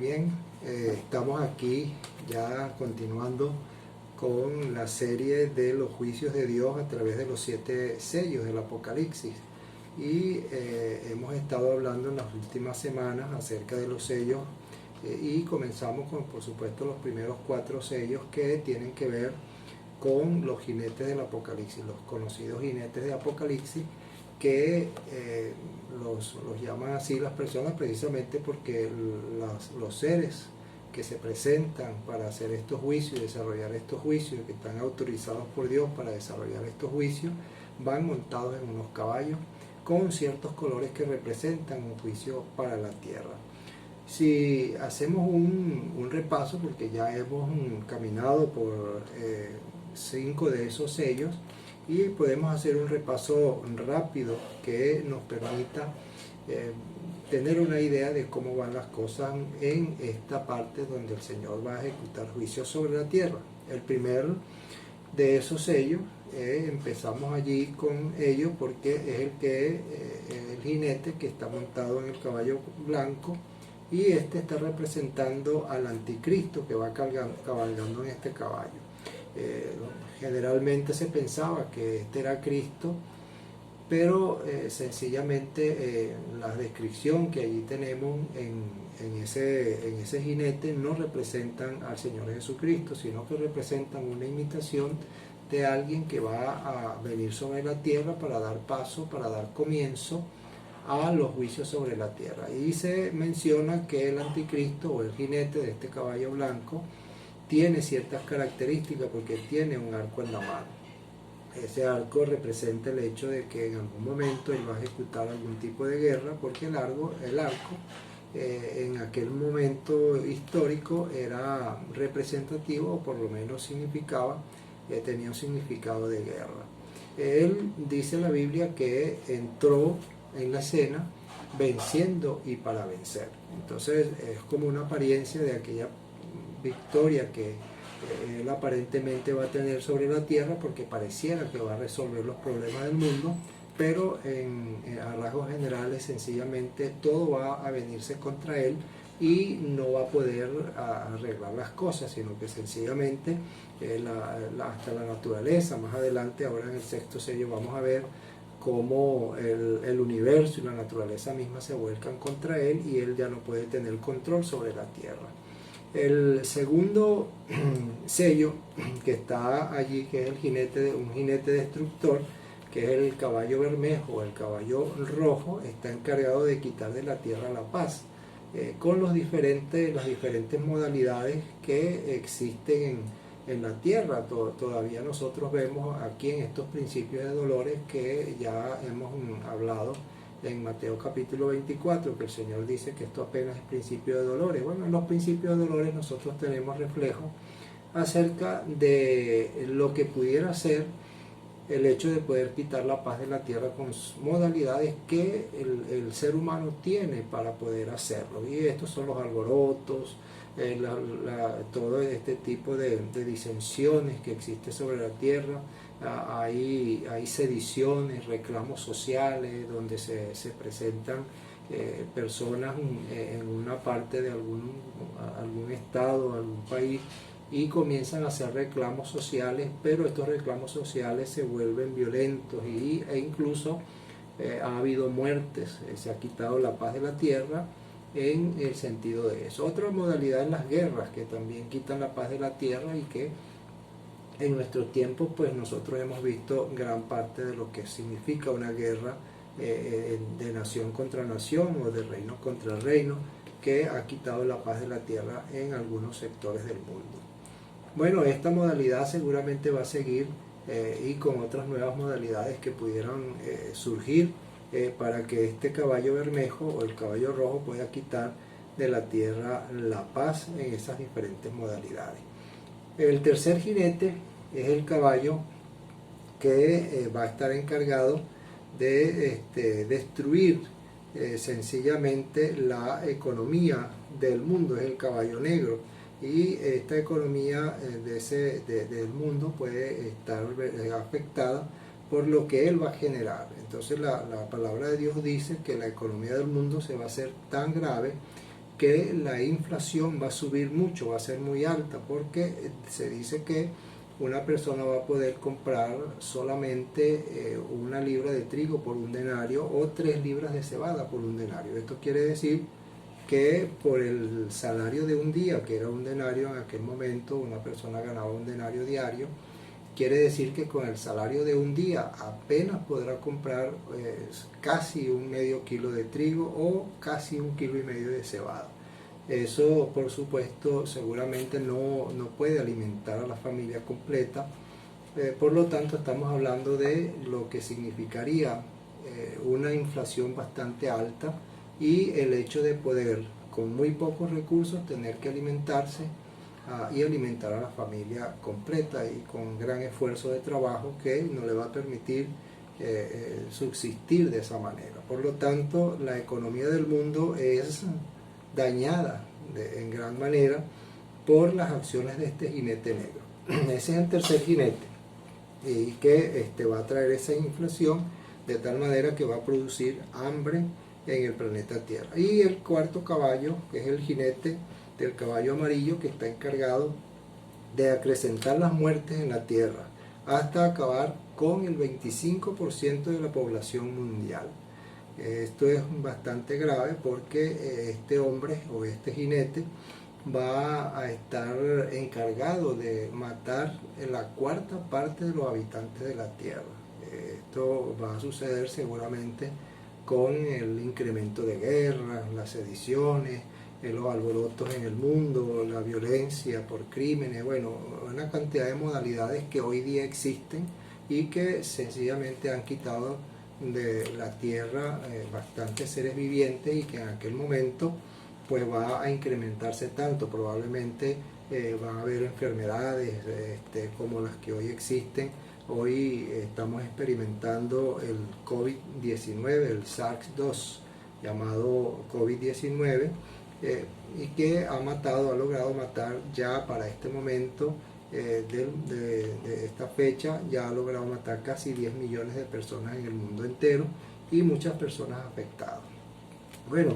bien, estamos aquí ya continuando con la serie de los juicios de Dios a través de los 7 sellos del Apocalipsis y hemos estado hablando en las últimas semanas acerca de los sellos y comenzamos con, por supuesto, los primeros 4 sellos que tienen que ver con los jinetes del Apocalipsis, los conocidos jinetes de Apocalipsis, que los llaman así las personas precisamente porque los seres que se presentan para hacer estos juicios y desarrollar estos juicios, que están autorizados por Dios para desarrollar estos juicios, van montados en unos caballos con ciertos colores que representan un juicio para la tierra. Si hacemos un repaso, porque ya hemos caminado por 5 de esos sellos, y podemos hacer un repaso rápido que nos permita tener una idea de cómo van las cosas en esta parte donde el Señor va a ejecutar juicios sobre la tierra. El primer de esos sellos, empezamos allí con ello porque es el jinete que está montado en el caballo blanco, y este está representando al anticristo que va cabalgando en este caballo. Generalmente se pensaba que este era Cristo, pero sencillamente la descripción que allí tenemos en ese jinete no representan al Señor Jesucristo, sino que representan una imitación de alguien que va a venir sobre la tierra para dar paso, para dar comienzo a los juicios sobre la tierra. Y se menciona que el anticristo o el jinete de este caballo blanco tiene ciertas características porque tiene un arco en la mano. Ese arco representa el hecho de que en algún momento él va a ejecutar algún tipo de guerra, porque el arco en aquel momento histórico era representativo, o por lo menos tenía un significado de guerra. Él dice en la Biblia que entró en la escena venciendo y para vencer. Entonces es como una apariencia de aquella victoria que él aparentemente va a tener sobre la tierra, porque pareciera que va a resolver los problemas del mundo, pero a rasgos generales sencillamente todo va a venirse contra él y no va a poder arreglar las cosas, sino que sencillamente hasta la naturaleza, más adelante, ahora en el 6º sello vamos a ver cómo el universo y la naturaleza misma se vuelcan contra él y él ya no puede tener control sobre la tierra. El segundo sello que está allí, que es un jinete destructor, que es el caballo bermejo o el caballo rojo, está encargado de quitar de la tierra la paz, con las diferentes modalidades que existen en la tierra. Todavía nosotros vemos aquí en estos principios de dolores que ya hemos hablado en Mateo capítulo 24, que el Señor dice que esto apenas es principio de dolores. Bueno, en los principios de dolores nosotros tenemos reflejo acerca de lo que pudiera ser el hecho de poder quitar la paz de la tierra con modalidades que el ser humano tiene para poder hacerlo. Y estos son los alborotos, todo este tipo de disensiones que existe sobre la tierra. Hay sediciones, reclamos sociales, donde se presentan personas en una parte de algún estado, algún país, y comienzan a hacer reclamos sociales, pero estos reclamos sociales se vuelven violentos e incluso ha habido muertes, se ha quitado la paz de la tierra en el sentido de eso. Otra modalidad es las guerras, que también quitan la paz de la tierra y que en nuestro tiempo pues nosotros hemos visto gran parte de lo que significa una guerra de nación contra nación o de reino contra reino, que ha quitado la paz de la tierra en algunos sectores del mundo. Bueno, esta modalidad seguramente va a seguir y con otras nuevas modalidades que pudieran surgir para que este caballo bermejo o el caballo rojo pueda quitar de la tierra la paz en esas diferentes modalidades. El tercer jinete es el caballo que va a estar encargado de destruir sencillamente la economía del mundo, es el caballo negro, y esta economía del mundo puede estar afectada por lo que él va a generar. Entonces la palabra de Dios dice que la economía del mundo se va a hacer tan grave que la inflación va a subir mucho, va a ser muy alta, porque se dice que una persona va a poder comprar solamente 1 libra de trigo por 1 denario o 3 libras de cebada por 1 denario. Esto quiere decir que por el salario de un día, que era 1 denario en aquel momento, una persona ganaba 1 denario diario. Quiere decir que con el salario de un día apenas podrá comprar casi 1/2 kilo de trigo o casi 1,5 kilos de cebada. Eso, por supuesto, seguramente no puede alimentar a la familia completa. Por lo tanto, estamos hablando de lo que significaría una inflación bastante alta y el hecho de poder, con muy pocos recursos, tener que alimentarse y alimentar a la familia completa y con gran esfuerzo de trabajo que no le va a permitir subsistir de esa manera. Por lo tanto, la economía del mundo es dañada en gran manera por las acciones de este jinete negro. Ese es el tercer jinete y que va a traer esa inflación de tal manera que va a producir hambre en el planeta Tierra. Y el cuarto caballo, que es el jinete del caballo amarillo, que está encargado de acrecentar las muertes en la Tierra hasta acabar con el 25% de la población mundial. Esto es bastante grave porque este hombre o este jinete va a estar encargado de matar la 1/4 parte de los habitantes de la Tierra. Esto va a suceder seguramente con el incremento de guerras, las sediciones, los alborotos en el mundo, la violencia por crímenes, bueno, una cantidad de modalidades que hoy día existen y que sencillamente han quitado de la tierra bastantes seres vivientes y que en aquel momento pues va a incrementarse tanto, probablemente van a haber enfermedades como las que hoy existen. Hoy estamos experimentando el COVID-19, el SARS-2 llamado COVID-19, y que ha logrado matar ya para este momento de esta fecha, ya ha logrado matar casi 10 millones de personas en el mundo entero y muchas personas afectadas. Bueno,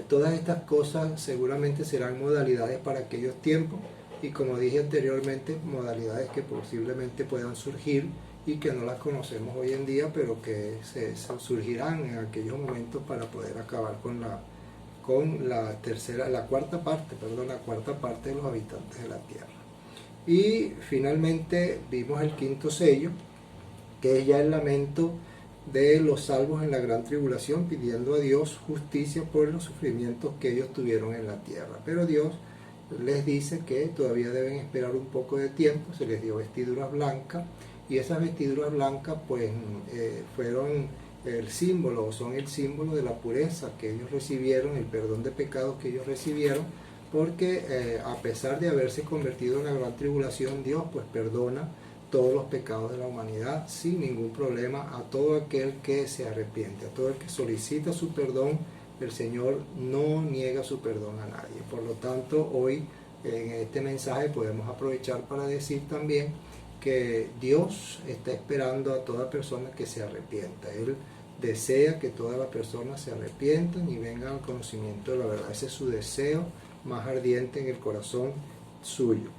todas estas cosas seguramente serán modalidades para aquellos tiempos y, como dije anteriormente, modalidades que posiblemente puedan surgir y que no las conocemos hoy en día, pero que surgirán en aquellos momentos para poder acabar con la 1/4 parte de los habitantes de la Tierra. Y finalmente vimos el quinto sello, que es ya el lamento de los salvos en la gran tribulación, pidiendo a Dios justicia por los sufrimientos que ellos tuvieron en la tierra. Pero Dios les dice que todavía deben esperar un poco de tiempo, se les dio vestiduras blancas, y esas vestiduras blancas pues fueron el símbolo, o son el símbolo de la pureza que ellos recibieron, el perdón de pecados que ellos recibieron, porque a pesar de haberse convertido en la gran tribulación, Dios pues perdona todos los pecados de la humanidad sin ningún problema a todo aquel que se arrepiente, a todo el que solicita su perdón. El Señor no niega su perdón a nadie. Por lo tanto, hoy en este mensaje podemos aprovechar para decir también que Dios está esperando a toda persona que se arrepienta. Él desea que todas las personas se arrepientan y vengan al conocimiento de la verdad. Ese es su deseo más ardiente en el corazón suyo.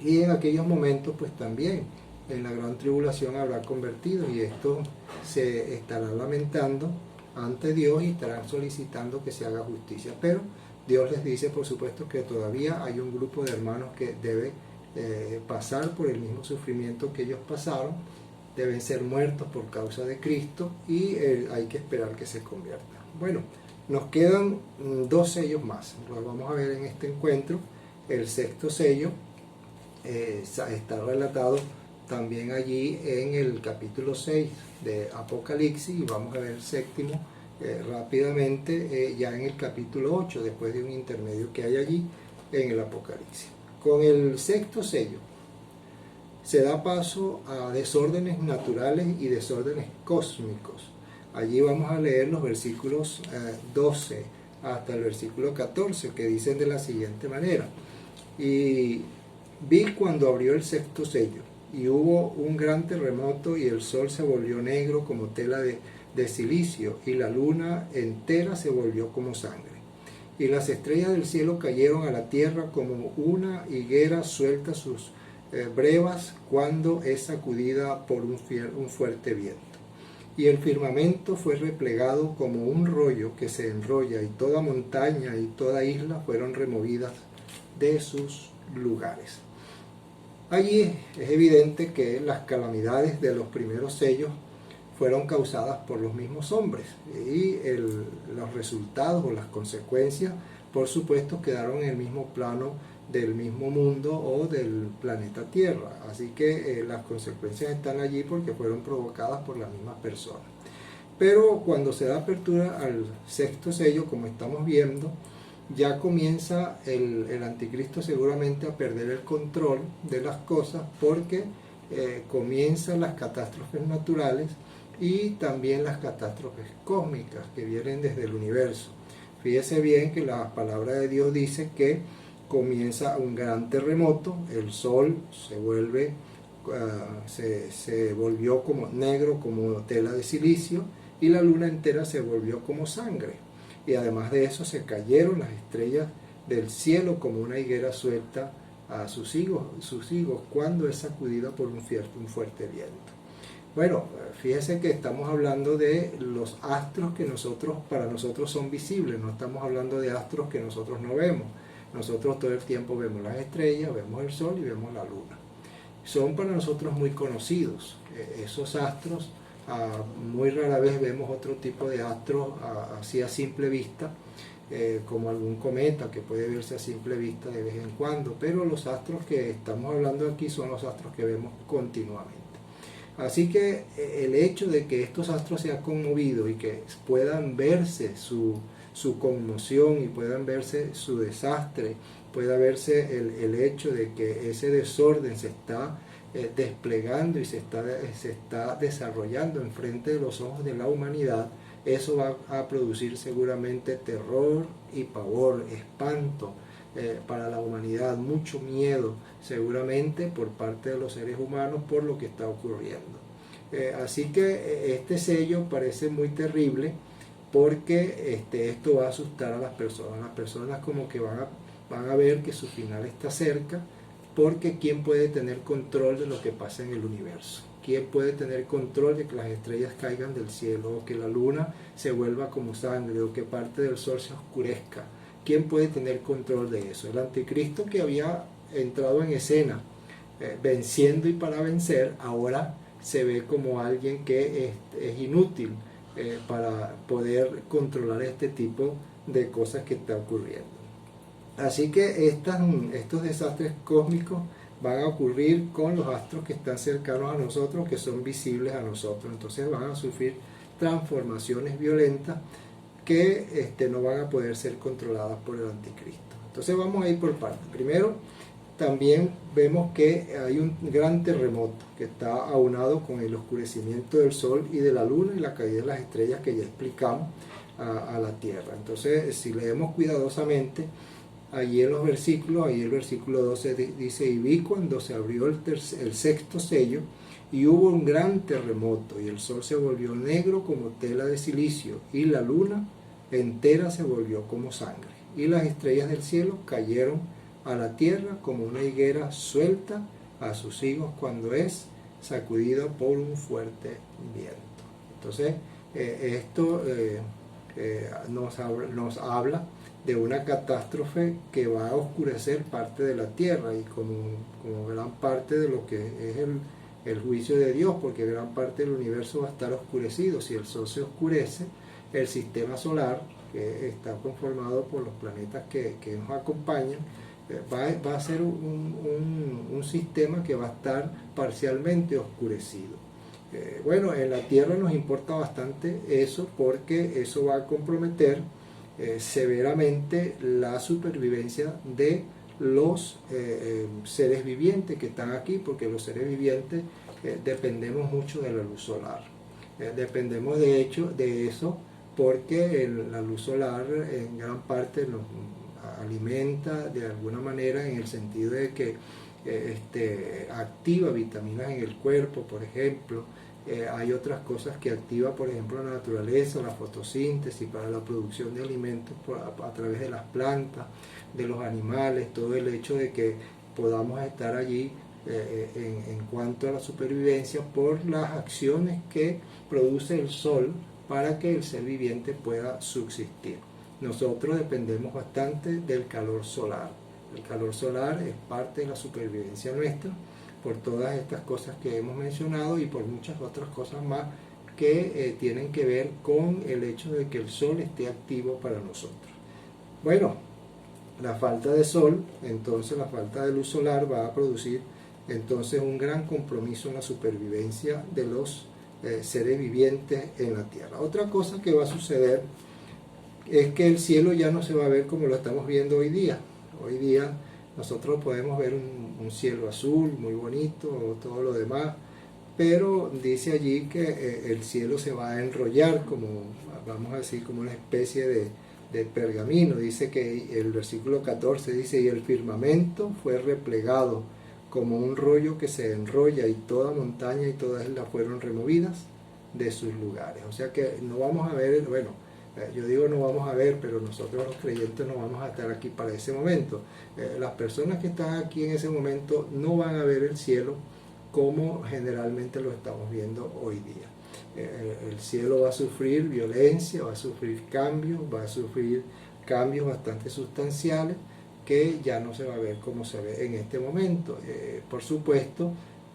Y en aquellos momentos pues también en la gran tribulación habrá convertido, y esto se estará lamentando ante Dios y estarán solicitando que se haga justicia. Pero Dios les dice, por supuesto, que todavía hay un grupo de hermanos que debe pasar por el mismo sufrimiento que ellos pasaron, deben ser muertos por causa de Cristo y hay que esperar que se conviertan. Bueno, nos quedan 2 sellos más, los vamos a ver en este encuentro. El sexto sello está relatado también allí en el capítulo 6 de Apocalipsis, y vamos a ver el séptimo rápidamente ya en el capítulo 8, después de un intermedio que hay allí en el Apocalipsis. Con el sexto sello se da paso a desórdenes naturales y desórdenes cósmicos. Allí vamos a leer los versículos 12 hasta el versículo 14, que dicen de la siguiente manera: y vi cuando abrió el sexto sello, y hubo un gran terremoto, y el sol se volvió negro como tela de silicio, y la luna entera se volvió como sangre. y las estrellas del cielo cayeron a la tierra como una higuera suelta sus brevas cuando es sacudida por un fuerte viento. Y el firmamento fue replegado como un rollo que se enrolla, y toda montaña y toda isla fueron removidas de sus lugares. Allí es evidente que las calamidades de los primeros sellos fueron causadas por los mismos hombres, y los resultados o las consecuencias, por supuesto, quedaron en el mismo plano del mismo mundo o del planeta Tierra. Así que las consecuencias están allí porque fueron provocadas por las mismas personas. Pero cuando se da apertura al sexto sello, como estamos viendo, ya comienza el anticristo seguramente a perder el control de las cosas, porque comienzan las catástrofes naturales y también las catástrofes cósmicas que vienen desde el universo. Fíjese bien que la palabra de Dios dice que comienza un gran terremoto, el sol se volvió como negro, como tela de silicio, y la luna entera se volvió como sangre. Y además de eso se cayeron las estrellas del cielo como una higuera suelta a sus higos cuando es sacudida por un fuerte viento. Bueno, fíjese que estamos hablando de los astros que para nosotros son visibles, no estamos hablando de astros que nosotros no vemos. Nosotros todo el tiempo vemos las estrellas, vemos el sol y vemos la luna. Son para nosotros muy conocidos esos astros. Muy rara vez vemos otro tipo de astros así a simple vista, como algún cometa que puede verse a simple vista de vez en cuando, pero los astros que estamos hablando aquí son los astros que vemos continuamente. Así que el hecho de que estos astros se han conmovido y que puedan verse su conmoción y puedan verse su desastre, pueda verse el hecho de que ese desorden se está desplegando y se está desarrollando enfrente de los ojos de la humanidad, eso va a producir seguramente terror y pavor, espanto para la humanidad, mucho miedo seguramente por parte de los seres humanos por lo que está ocurriendo. Así que este sello parece muy terrible, porque esto va a asustar a las personas como que van a ver que su final está cerca, porque ¿quién puede tener control de lo que pasa en el universo? ¿Quién puede tener control de que las estrellas caigan del cielo, o que la luna se vuelva como sangre, o que parte del sol se oscurezca? ¿Quién puede tener control de eso? El anticristo, que había entrado en escena venciendo y para vencer, ahora se ve como alguien que es inútil para poder controlar este tipo de cosas que está ocurriendo. Así que estos desastres cósmicos van a ocurrir con los astros que están cercanos a nosotros, que son visibles a nosotros. Entonces van a sufrir transformaciones violentas que no van a poder ser controladas por el anticristo. Entonces vamos a ir por partes. Primero, también vemos que hay un gran terremoto que está aunado con el oscurecimiento del sol y de la luna y la caída de las estrellas que ya explicamos a la tierra. Entonces, si leemos cuidadosamente, allí en los versículos, ahí el versículo 12 dice: y vi cuando se abrió el sexto sello, y hubo un gran terremoto, y el sol se volvió negro como tela de silicio, y la luna entera se volvió como sangre, y las estrellas del cielo cayeron a la tierra como una higuera suelta a sus higos cuando es sacudida por un fuerte viento. Entonces, esto nos habla de una catástrofe que va a oscurecer parte de la tierra, y como gran parte de lo que es el juicio de Dios, porque gran parte del universo va a estar oscurecido. Si el sol se oscurece, el sistema solar, que está conformado por los planetas que nos acompañan, va a ser un sistema que va a estar parcialmente oscurecido. Bueno, en la Tierra nos importa bastante eso, porque eso va a comprometer severamente la supervivencia de los seres vivientes que están aquí, porque los seres vivientes dependemos mucho de la luz solar. Dependemos de hecho de eso, porque la luz solar en gran parte nos alimenta de alguna manera, en el sentido de que activa vitaminas en el cuerpo, por ejemplo, Hay otras cosas que activa, por ejemplo, la naturaleza, la fotosíntesis para la producción de alimentos a través de las plantas, de los animales, todo el hecho de que podamos estar allí en cuanto a la supervivencia por las acciones que produce el sol para que el ser viviente pueda subsistir. Nosotros dependemos bastante del calor solar. El calor solar es parte de la supervivencia nuestra por todas estas cosas que hemos mencionado y por muchas otras cosas más que tienen que ver con el hecho de que el sol esté activo para nosotros. Bueno, la falta de sol, entonces la falta de luz solar va a producir entonces un gran compromiso en la supervivencia de los seres vivientes en la Tierra. Otra cosa que va a suceder es que el cielo ya no se va a ver como lo estamos viendo hoy día. Hoy día nosotros podemos ver un cielo azul muy bonito, todo lo demás, pero dice allí que el cielo se va a enrollar como, vamos a decir, como una especie de pergamino. Dice que el versículo 14 dice, y el firmamento fue replegado como un rollo que se enrolla, y toda montaña y todas islas fueron removidas de sus lugares. O sea que no vamos a ver, bueno, yo digo no vamos a ver, pero nosotros los creyentes no vamos a estar aquí para ese momento. Las personas que están aquí en ese momento no van a ver el cielo como generalmente lo estamos viendo hoy día. El cielo va a sufrir violencia, va a sufrir cambios, va a sufrir cambios bastante sustanciales que ya no se va a ver como se ve en este momento. Por supuesto,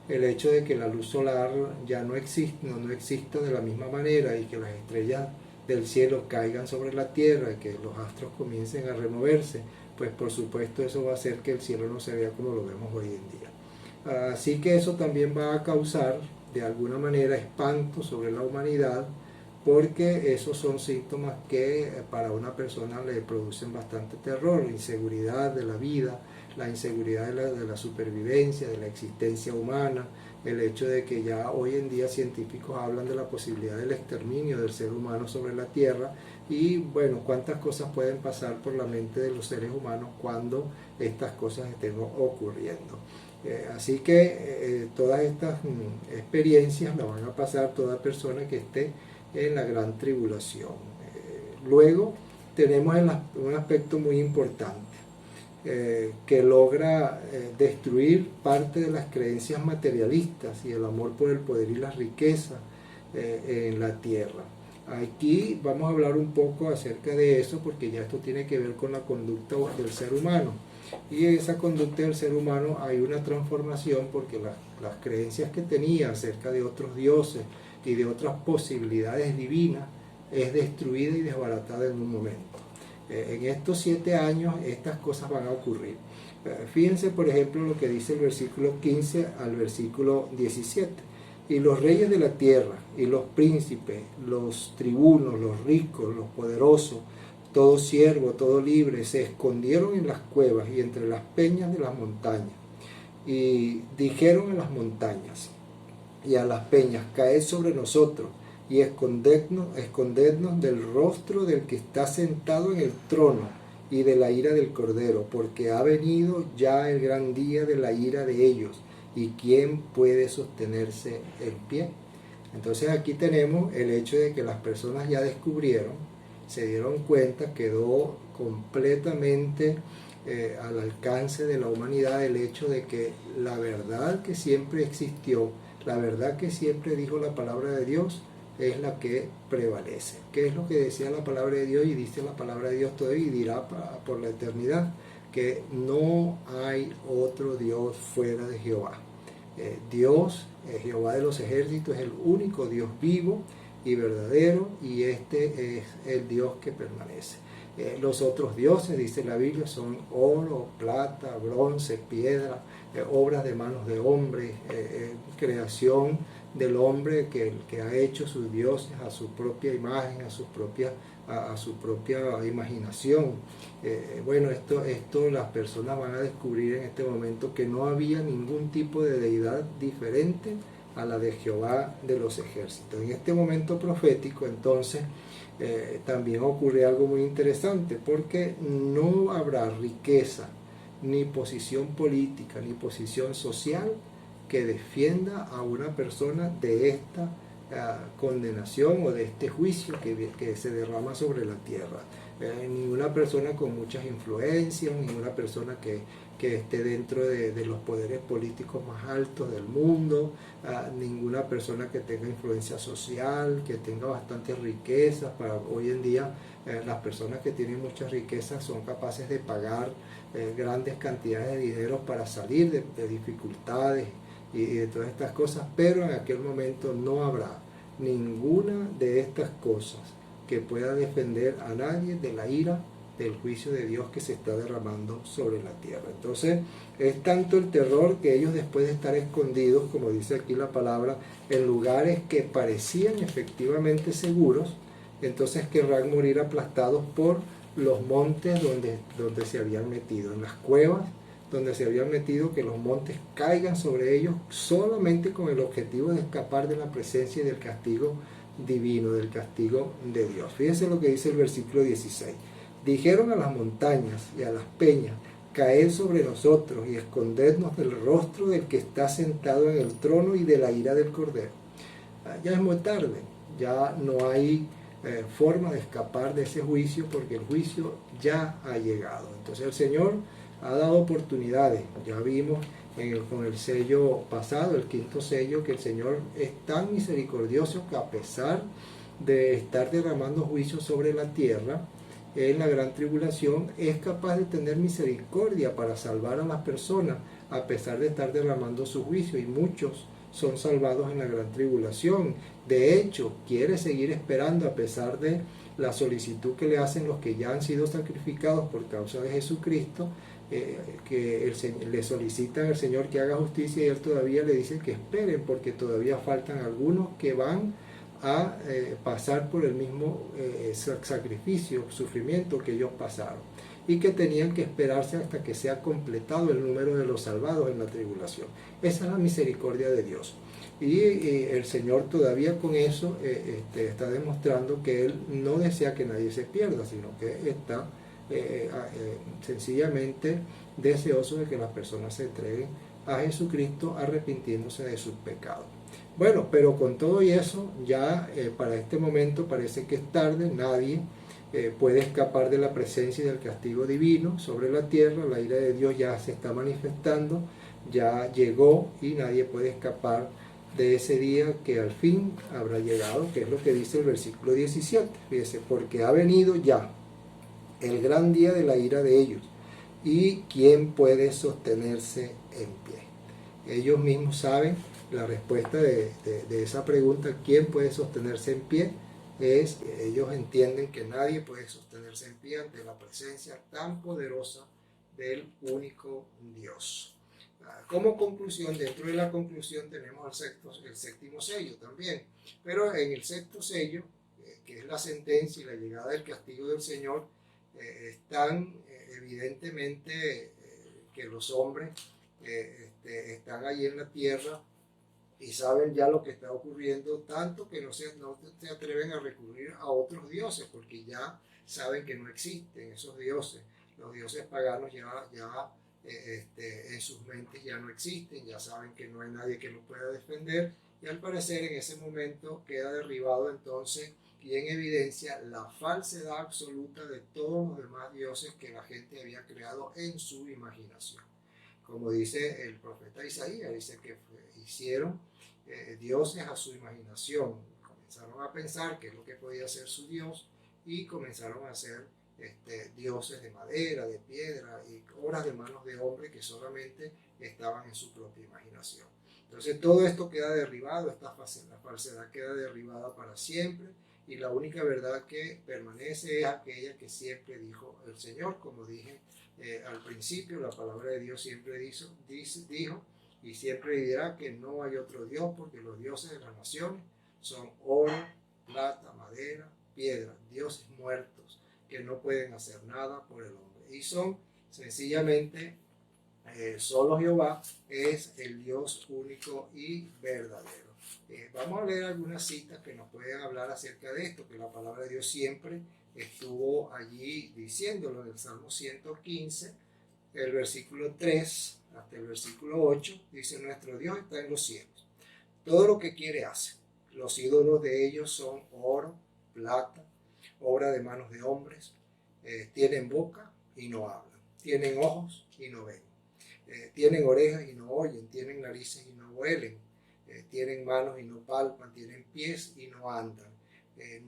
el hecho de que la luz solar ya no exista de la misma manera y que las estrellas del cielo caigan sobre la Tierra y que los astros comiencen a removerse, pues por supuesto eso va a hacer que el cielo no se vea como lo vemos hoy en día. Así que eso también va a causar de alguna manera espanto sobre la humanidad, porque esos son síntomas que para una persona le producen bastante terror, la inseguridad de la vida, la inseguridad de la supervivencia, de la existencia humana, el hecho de que ya hoy en día científicos hablan de la posibilidad del exterminio del ser humano sobre la Tierra, y bueno, cuántas cosas pueden pasar por la mente de los seres humanos cuando estas cosas estén ocurriendo. Así que todas estas experiencias las van a pasar toda persona que esté en la gran tribulación. Luego tenemos un aspecto muy importante que logra destruir parte de las creencias materialistas y el amor por el poder y las riquezas en la tierra. Aquí vamos a hablar un poco acerca de eso, porque ya esto tiene que ver con la conducta del ser humano, y en esa conducta del ser humano hay una transformación, porque las creencias que tenía acerca de otros dioses y de otras posibilidades divinas es destruida y desbaratada en un momento. En estos 7 años estas cosas van a ocurrir. Fíjense por ejemplo lo que dice el versículo 15 al versículo 17. Y los reyes de la tierra, y los príncipes, los tribunos, los ricos, los poderosos, todo siervo, todo libre, se escondieron en las cuevas y entre las peñas de las montañas. Y dijeron a las montañas y a las peñas, caed sobre nosotros y escondednos del rostro del que está sentado en el trono y de la ira del Cordero, porque ha venido ya el gran día de la ira de ellos, y quién puede sostenerse en pie. Entonces aquí tenemos el hecho de que las personas ya descubrieron, se dieron cuenta, quedó completamente al alcance de la humanidad el hecho de que la verdad que siempre existió, la verdad que siempre dijo la palabra de Dios, es la que prevalece. ¿Qué es lo que decía la palabra de Dios? Y dice la palabra de Dios todavía y dirá por la eternidad, que no hay otro Dios fuera de Jehová. Dios, Jehová de los ejércitos, es el único Dios vivo y verdadero, y este es el Dios que permanece. Los otros dioses, dice la Biblia, son oro, plata, bronce, piedra, obras de manos de hombres, creación del hombre que ha hecho sus dioses a su propia imagen, a su propia imaginación. Bueno, esto las personas van a descubrir en este momento que no había ningún tipo de deidad diferente a la de Jehová de los ejércitos. En este momento profético, entonces, también ocurre algo muy interesante, porque no habrá riqueza, ni posición política, ni posición social que defienda a una persona de esta condenación o de este juicio que se derrama sobre la tierra. Ninguna persona con muchas influencias, ninguna persona que esté dentro de los poderes políticos más altos del mundo, ninguna persona que tenga influencia social, que tenga bastantes riquezas. Para hoy en día las personas que tienen muchas riquezas son capaces de pagar grandes cantidades de dinero para salir de dificultades y de todas estas cosas, pero en aquel momento no habrá ninguna de estas cosas que pueda defender a nadie de la ira del juicio de Dios que se está derramando sobre la tierra. Entonces es tanto el terror que ellos, después de estar escondidos, como dice aquí la palabra, en lugares que parecían efectivamente seguros, entonces querrán morir aplastados por los montes donde se habían metido, en las cuevas donde se habían metido, que los montes caigan sobre ellos solamente con el objetivo de escapar de la presencia y del castigo divino, del castigo de Dios. Fíjense lo que dice el versículo 16. Dijeron a las montañas y a las peñas: caed sobre nosotros y escondednos del rostro del que está sentado en el trono y de la ira del Cordero. Ya es muy tarde, ya no hay forma de escapar de ese juicio, porque el juicio ya ha llegado. Entonces el Señor ha dado oportunidades. Ya vimos con el sello pasado, el quinto sello, que el Señor es tan misericordioso que, a pesar de estar derramando juicio sobre la tierra en la gran tribulación, es capaz de tener misericordia para salvar a las personas, a pesar de estar derramando su juicio, y muchos son salvados en la gran tribulación. De hecho, quiere seguir esperando, a pesar de la solicitud que le hacen los que ya han sido sacrificados por causa de Jesucristo, que le solicitan al Señor que haga justicia, y Él todavía le dice que esperen, porque todavía faltan algunos que van a pasar por el mismo sacrificio, sufrimiento que ellos pasaron, y que tenían que esperarse hasta que sea completado el número de los salvados en la tribulación. Esa es la misericordia de Dios. Y el Señor todavía con eso está demostrando que Él no desea que nadie se pierda, sino que está sencillamente deseoso de que las personas se entreguen a Jesucristo, arrepintiéndose de sus pecados. Bueno, pero con todo y eso, ya para este momento parece que es tarde. Nadie puede escapar de la presencia y del castigo divino sobre la tierra. La ira de Dios ya se está manifestando, ya llegó, y nadie puede escapar de ese día que al fin habrá llegado, que es lo que dice el versículo 17. Fíjese: porque ha venido ya el gran día de la ira de ellos, y ¿quién puede sostenerse en pie? Ellos mismos saben la respuesta de esa pregunta: ¿quién puede sostenerse en pie? Ellos entienden que nadie puede sostenerse en pie ante la presencia tan poderosa del único Dios. Como conclusión, dentro de la conclusión tenemos el séptimo sello también, pero en el sexto sello, que es la sentencia y la llegada del castigo del Señor, están evidentemente que los hombres están allí en la tierra y saben ya lo que está ocurriendo, tanto que no se atreven a recurrir a otros dioses, porque ya saben que no existen esos dioses. Los dioses paganos ya en sus mentes ya no existen, ya saben que no hay nadie que los pueda defender, y al parecer en ese momento queda derribado entonces y en evidencia la falsedad absoluta de todos los demás dioses que la gente había creado en su imaginación. Como dice el profeta Isaías, dice que hicieron dioses a su imaginación, comenzaron a pensar qué es lo que podía ser su Dios, y comenzaron a hacer dioses de madera, de piedra y obras de manos de hombre que solamente estaban en su propia imaginación. Entonces todo esto queda derribado, la falsedad queda derribada para siempre, y la única verdad que permanece es aquella que siempre dijo el Señor. Como dije al principio, la palabra de Dios siempre dijo y siempre dirá que no hay otro Dios, porque los dioses de las naciones son oro, plata, madera, piedra, dioses muertos que no pueden hacer nada por el hombre, y son sencillamente solo Jehová es el Dios único y verdadero. Vamos a leer algunas citas que nos pueden hablar acerca de esto, que la palabra de Dios siempre estuvo allí diciéndolo. En el Salmo 115, el versículo 3, hasta el versículo 8, dice: nuestro Dios está en los cielos, todo lo que quiere hace. Los ídolos de ellos son oro, plata, obra de manos de hombres. Tienen boca y no hablan, tienen ojos y no ven, tienen orejas y no oyen, tienen narices y no huelen, tienen manos y no palpan, tienen pies y no andan,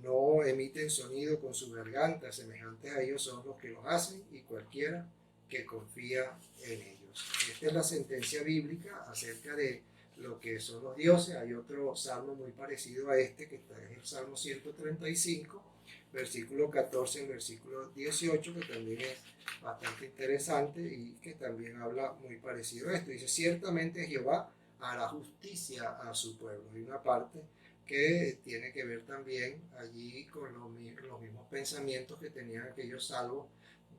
no emiten sonido con su garganta. Semejantes a ellos son los que los hacen y cualquiera que confía en ellos. Esta es la sentencia bíblica acerca de lo que son los dioses. Hay otro salmo muy parecido a este, que está en el Salmo 135, versículo 14 al versículo 18, que también es bastante interesante y que también habla muy parecido a esto. Dice: ciertamente Jehová hará justicia a su pueblo. Hay una parte que tiene que ver también allí con los mismos pensamientos que tenían aquellos salvos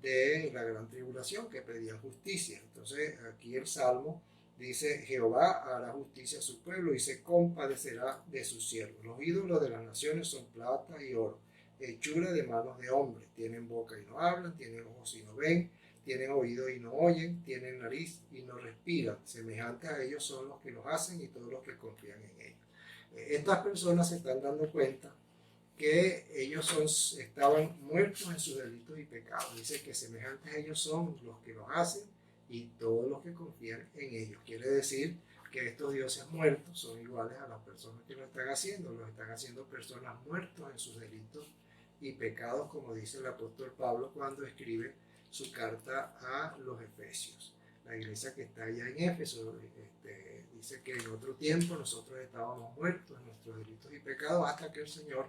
de la gran tribulación, que pedían justicia. Entonces aquí el Salmo dice: Jehová hará justicia a su pueblo y se compadecerá de sus siervos. Los ídolos de las naciones son plata y oro, hechura de manos de hombres. Tienen boca y no hablan, tienen ojos y no ven, tienen oído y no oyen, tienen nariz y no respiran. Semejantes a ellos son los que los hacen y todos los que confían en ellos. Estas personas se están dando cuenta que ellos estaban muertos en sus delitos y pecados. Dice que semejantes a ellos son los que los hacen y todos los que confían en ellos. Quiere decir que estos dioses muertos son iguales a las personas que lo están haciendo. Los están haciendo personas muertos en sus delitos y pecados, como dice el apóstol Pablo cuando escribe su carta a los Efesios. La iglesia que está allá en Éfeso dice que en otro tiempo nosotros estábamos muertos en nuestros delitos y pecados hasta que el Señor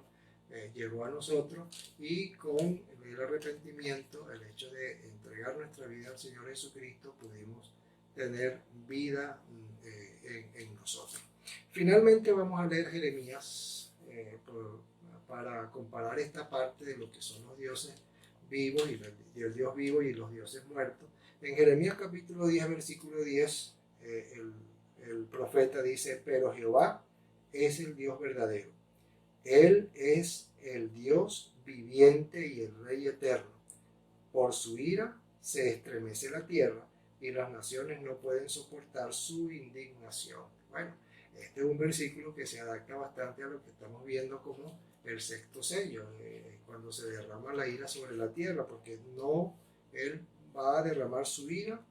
llegó a nosotros, y con el arrepentimiento, el hecho de entregar nuestra vida al Señor Jesucristo, pudimos tener vida en nosotros. Finalmente vamos a leer Jeremías para comparar esta parte de lo que son los dioses vivos y el Dios vivo y los dioses muertos. En Jeremías capítulo 10, versículo 10, el profeta dice: pero Jehová es el Dios verdadero. Él es el Dios viviente y el Rey eterno. Por su ira se estremece la tierra y las naciones no pueden soportar su indignación. Bueno, este es un versículo que se adapta bastante a lo que estamos viendo como el sexto sello, cuando se derrama la ira sobre la tierra, porque no, Él va a derramar su ira,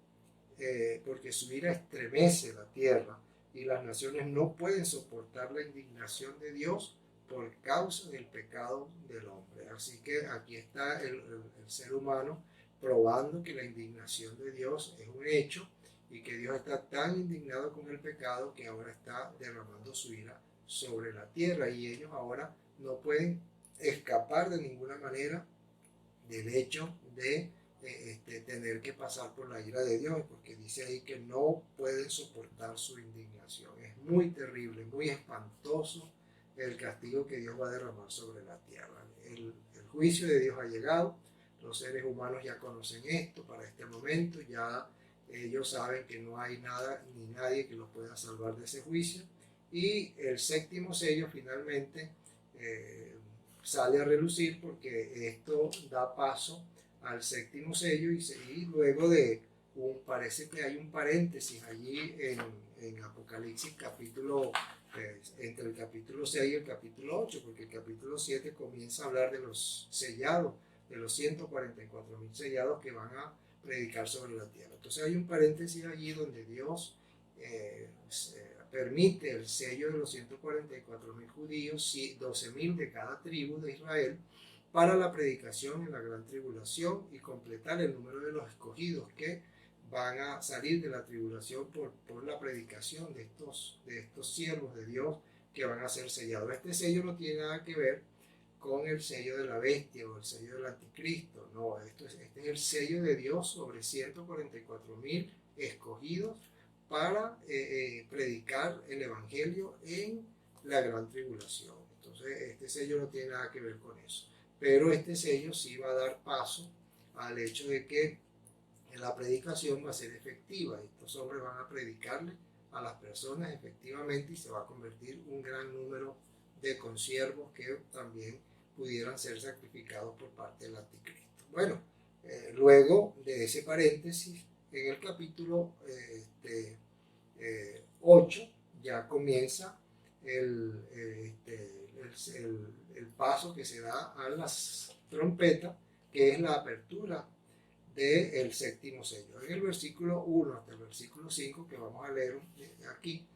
porque su ira estremece la tierra y las naciones no pueden soportar la indignación de Dios por causa del pecado del hombre. Así que aquí está el ser humano probando que la indignación de Dios es un hecho y que Dios está tan indignado con el pecado que ahora está derramando su ira sobre la tierra, y ellos ahora no pueden escapar de ninguna manera del hecho de tener que pasar por la ira de Dios, porque dice ahí que no pueden soportar su indignación. Es muy terrible, muy espantoso el castigo que Dios va a derramar sobre la tierra. El juicio de Dios ha llegado. Los seres humanos ya conocen esto para este momento, ya ellos saben que no hay nada ni nadie que los pueda salvar de ese juicio, y el séptimo sello finalmente sale a relucir, porque esto da paso al séptimo sello, y luego de parece que hay un paréntesis allí en Apocalipsis capítulo, entre el capítulo 6 y el capítulo 8, porque el capítulo 7 comienza a hablar de los sellados, de los 144,000 sellados que van a predicar sobre la tierra. Entonces hay un paréntesis allí donde Dios permite el sello de los 144,000 judíos, 12,000 de cada tribu de Israel, para la predicación en la gran tribulación y completar el número de los escogidos que van a salir de la tribulación por la predicación de estos siervos de Dios que van a ser sellados. Este sello no tiene nada que ver con el sello de la bestia o el sello del anticristo, no, este es el sello de Dios sobre 144,000 escogidos para predicar el evangelio en la gran tribulación. Entonces este sello no tiene nada que ver con eso, pero este sello sí va a dar paso al hecho de que la predicación va a ser efectiva. Estos hombres van a predicarle a las personas efectivamente, y se va a convertir un gran número de consiervos que también pudieran ser sacrificados por parte del anticristo. Bueno, luego de ese paréntesis en el capítulo 8 ya comienza el paso que se da a las trompetas, que es la apertura del séptimo sello. En el versículo 1 hasta el versículo 5, que vamos a leer aquí,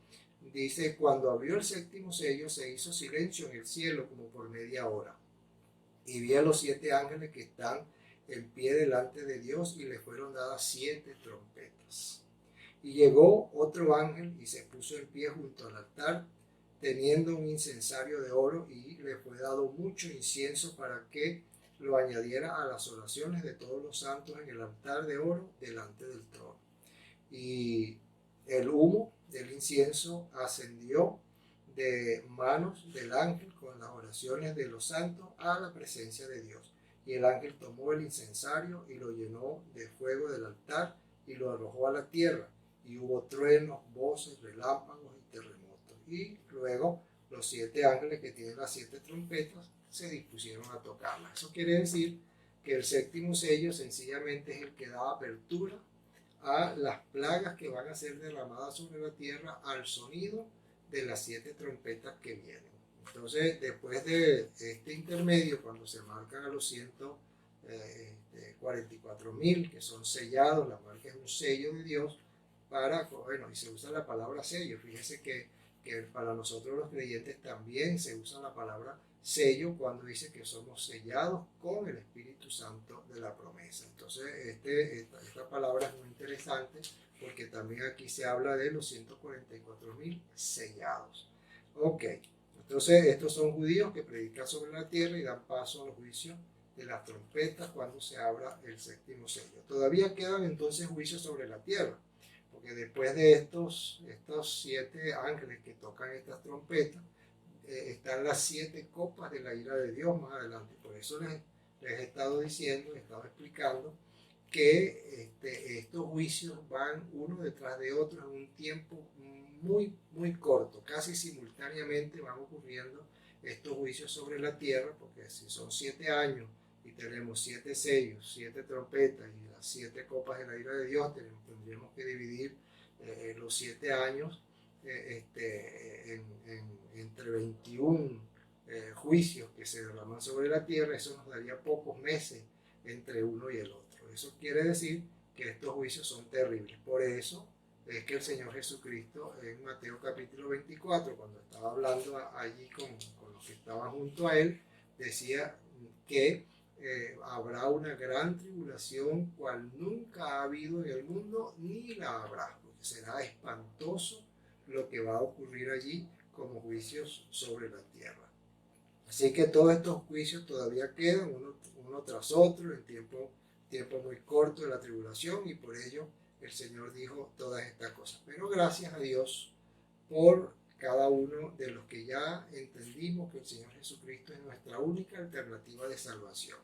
dice: cuando abrió el séptimo sello, se hizo silencio en el cielo como por media hora, y vi a los 7 ángeles que están en pie delante de Dios, y les fueron dadas 7 trompetas. Y llegó otro ángel y se puso en pie junto al altar, teniendo un incensario de oro, y le fue dado mucho incienso para que lo añadiera a las oraciones de todos los santos en el altar de oro delante del trono. Y el humo del incienso ascendió de manos del ángel con las oraciones de los santos a la presencia de Dios. Y el ángel tomó el incensario y lo llenó de fuego del altar y lo arrojó a la tierra. Y hubo truenos, voces, relámpagos y terremotos. Y luego los 7 ángeles que tienen las 7 trompetas se dispusieron a tocarlas. Eso quiere decir que el séptimo sello sencillamente es el que da apertura a las plagas que van a ser derramadas sobre la tierra al sonido de las 7 trompetas que vienen. Entonces, después de este intermedio, cuando se marcan a los 144.000 que son sellados, la marca es un sello de Dios y se usa la palabra sello. Fíjese que para nosotros los creyentes también se usa la palabra sello cuando dice que somos sellados con el Espíritu Santo de la promesa. Entonces, esta palabra es muy interesante porque también aquí se habla de los 144.000 sellados. Ok, entonces estos son judíos que predican sobre la tierra y dan paso a los juicios de las trompetas cuando se abra el séptimo sello. Todavía quedan entonces juicios sobre la tierra, porque después de estos 7 ángeles que tocan estas trompetas, están las 7 copas de la ira de Dios más adelante. Por eso les he estado diciendo, les he estado explicando que estos juicios van uno detrás de otro en un tiempo muy, muy corto. Casi simultáneamente van ocurriendo estos juicios sobre la tierra, porque si son 7 años y tenemos 7 sellos, 7 trompetas y las 7 copas de la ira de Dios, tendríamos que dividir los 7 años entre 21 juicios que se derraman sobre la tierra. Eso nos daría pocos meses entre uno y el otro. Eso quiere decir que estos juicios son terribles. Por eso es que el Señor Jesucristo en Mateo capítulo 24, cuando estaba hablando allí con los que estaban junto a él, decía que habrá una gran tribulación cual nunca ha habido en el mundo ni la habrá, porque será espantoso lo que va a ocurrir allí como juicios sobre la tierra. Así que todos estos juicios todavía quedan uno tras otro en tiempo muy corto de la tribulación, y por ello el Señor dijo todas estas cosas. Pero gracias a Dios por cada uno de los que ya entendimos que el Señor Jesucristo es nuestra única alternativa de salvación,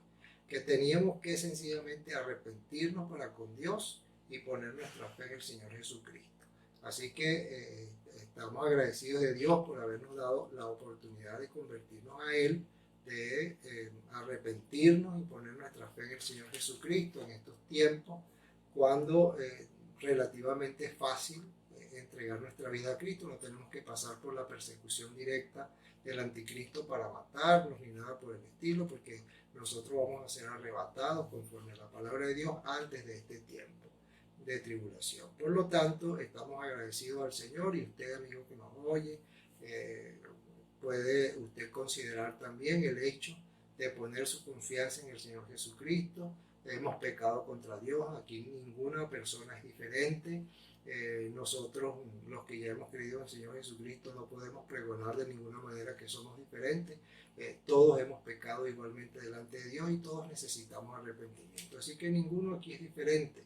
que teníamos que sencillamente arrepentirnos para con Dios y poner nuestra fe en el Señor Jesucristo. Así que estamos agradecidos de Dios por habernos dado la oportunidad de convertirnos a Él, de arrepentirnos y poner nuestra fe en el Señor Jesucristo en estos tiempos, cuando relativamente es fácil entregar nuestra vida a Cristo. No tenemos que pasar por la persecución directa del anticristo para matarnos ni nada por el estilo, porque nosotros vamos a ser arrebatados conforme a la palabra de Dios antes de este tiempo de tribulación. Por lo tanto, estamos agradecidos al Señor, y usted, amigo que nos oye, puede usted considerar también el hecho de poner su confianza en el Señor Jesucristo. Hemos pecado contra Dios, aquí ninguna persona es diferente. Nosotros, los que ya hemos creído en el Señor Jesucristo, no podemos pregonar de ninguna manera que somos diferentes. Todos hemos pecado igualmente delante de Dios y todos necesitamos arrepentimiento. Así que ninguno aquí es diferente.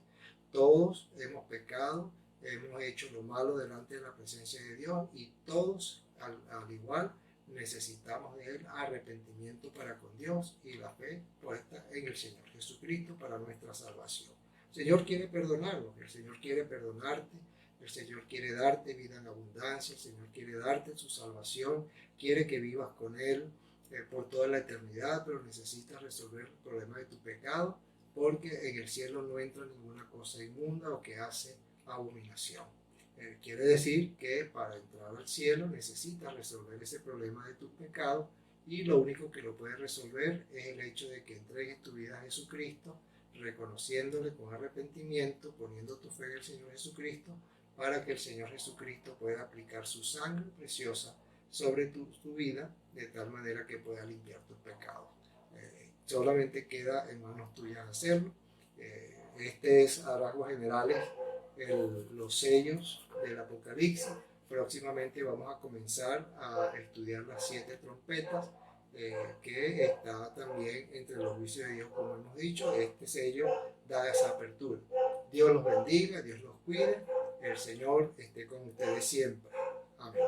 Todos hemos pecado, hemos hecho lo malo delante de la presencia de Dios, y todos, al igual, necesitamos de Él arrepentimiento para con Dios y la fe puesta en el Señor Jesucristo para nuestra salvación. El Señor quiere perdonarnos, el Señor quiere perdonarte, el Señor quiere darte vida en abundancia, el Señor quiere darte su salvación, quiere que vivas con Él por toda la eternidad, pero necesitas resolver el problema de tu pecado porque en el cielo no entra ninguna cosa inmunda o que hace abominación. Quiere decir que para entrar al cielo necesitas resolver ese problema de tus pecados, y lo único que lo puede resolver es el hecho de que entregues tu vida a Jesucristo, reconociéndole con arrepentimiento, poniendo tu fe en el Señor Jesucristo, para que el Señor Jesucristo pueda aplicar su sangre preciosa sobre tu vida, de tal manera que pueda limpiar tus pecados. Solamente queda en manos tuyas hacerlo. Este es, a rasgos generales, los sellos del Apocalipsis. Próximamente vamos a comenzar a estudiar las 7 trompetas, que está también entre los juicios de Dios, como hemos dicho. Este sello da esa apertura. Dios los bendiga, Dios los cuide, el Señor esté con ustedes siempre. Amén.